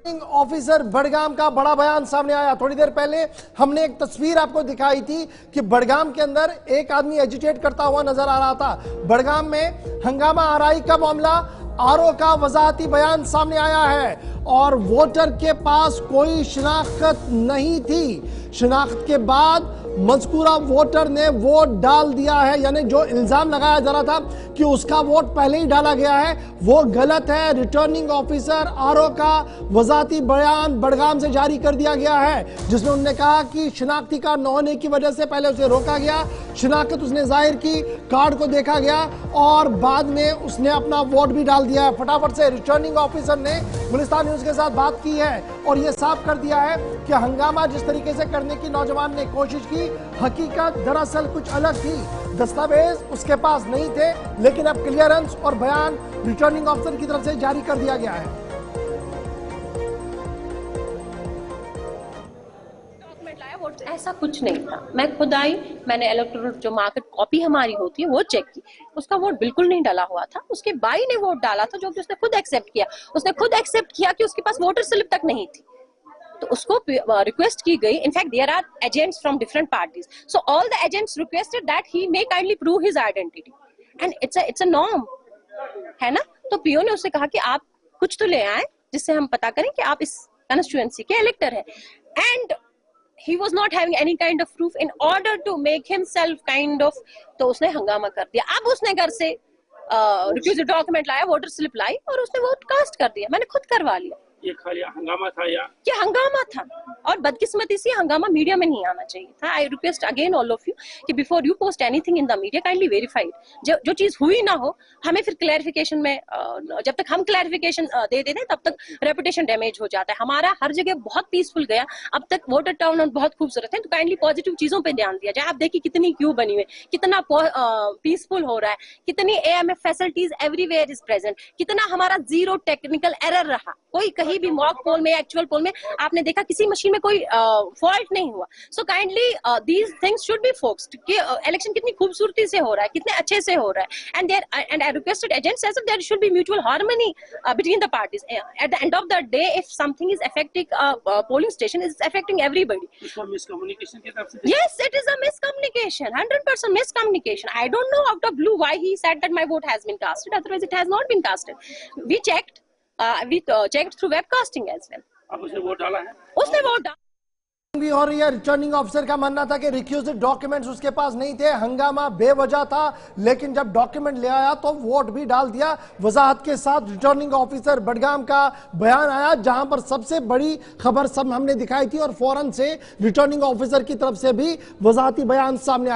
Officer Budgam का बड़ा बयान सामने आया। थोड़ी देर पहले हमने एक तस्वीर आपको दिखाई थी कि बड़गाम के अंदर एक आदमी एजिटेट करता हुआ नजर आ रहा था। बड़गाम में हंगामा आरआई का मामला, आरओ का वजाहती बयान सामने आया है और वोटर के पास कोई शिनाख्त नहीं थी। शिनाख्त के बाद मजकूरा वोटर ने वोट डाल दिया है, यानी जो इल्जाम लगाया जा रहा था कि उसका वोट पहले ही डाला गया है वो गलत है। रिटर्निंग ऑफिसर आरओ का वजाहती बयान बड़गाम से जारी कर दिया गया है, जिसमें उन्होंने कहा कि शिनाख्ती कार्ड न होने की वजह से पहले उसे रोका गया, शिनाख्त उसने जाहिर की, कार्ड को देखा गया और बाद में उसने अपना वोट भी डाल दिया है। फटाफट से रिटर्निंग ऑफिसर ने गुलिस्तान न्यूज के साथ बात की है और यह साफ कर दिया है कि हंगामा जिस तरीके से करने की नौजवान ने कोशिश की, हकीकत दरअसल कुछ अलग थी। दस्तावेज उसके पास नहीं थे, लेकिन अब क्लियरेंस और बयान रिटर्निंग ऑफिसर की तरफ से जारी कर दिया गया है। ऐसा कुछ नहीं था। मैं खुद आई, मैंने इलेक्टोरल जो मार्केट कॉपी हमारी होती है वो चेक की, उसका वोट बिल्कुल नहीं डाला हुआ था। उसके भाई ने वोट डाला था, जो कि उसने खुद एक्सेप्ट किया। उसने खुद एक्सेप्ट किया कि उसके पास वोटर स्लिप तक नहीं थी, तो उसको रिक्वेस्ट की गई। In fact there are agents from different parties, so all the agents requested that he may kindly prove his identity and it's a norm, है ना। तो पीओ ने उससे कहा कि आप कुछ तो ले आए जिससे हम पता करें कि आप इस कंस्टिट्यूएंसी के इलेक्टर हैं, and he was not having any kind of proof in order to make himself kind of, तो उसने हंगामा कर दिया। अब उसने घर से रिक्यूजिट डॉक्यूमेंट लाया, वोटर स्लिप लाई और उसने वोट कास्ट कर दिया। मैंने खुद करवा लिया। ये खाली हंगामा था या ये हंगामा था, और बदकिस्मती से हंगामा मीडिया में नहीं आना चाहिए था। I request again all of you कि before you post anything in the media kindly verified. जो चीज हुई ना हो, हमें फिर क्लैरिफिकेशन में, जब तक हम क्लैरिफिकेशन दे देते तब तक रेपुटेशन डैमेज हो जाता है। हमारा हर जगह बहुत पीसफुल गया, अब तक वोटर टाउन बहुत खूबसूरत है, तो काइंडली पॉजिटिव चीजों पे ध्यान दिया जाए। आप देखिए कितनी क्यू बनी हुई है, कितना पीसफुल हो रहा है, कितनी AMF facilities everywhere is present, कितना हमारा जीरो टेक्निकल एरर रहा। कोई कहीं भी मॉक पोल में, एक्चुअल पोल में आपने देखा किसी मशीन में कोई फॉल्ट नहीं हुआ। So kindly these things should be focused कि इलेक्शन कितनी खूबसूरती से हो रहा है, कितने अच्छे से हो रहा है, and I requested agents as there should be mutual harmony between the parties. At the end of the day if something is affecting polling station, is affecting everybody. इसको मिसकम्युनिकेशन की तरफ से, yes it is a miscommunication, 100% miscommunication. I don't know out of blue why he said that my vote has been casted, otherwise it has not been casted. We checked through webcasting as well. अब उसने vote डाला है, उसने vote डाला भी हो रही है। रिटर्निंग ऑफिसर का मानना था कि रिक्यूजिट डॉक्यूमेंट्स उसके पास नहीं थे, हंगामा बेवजह था, लेकिन जब डॉक्यूमेंट ले आया तो वोट भी डाल दिया। वजाहत के साथ रिटर्निंग ऑफिसर बड़गाम का बयान आया, जहां पर सबसे बड़ी खबर सब हमने दिखाई थी और फौरन से रिटर्निंग ऑफिसर की तरफ से भी वजाहती बयान सामने आया।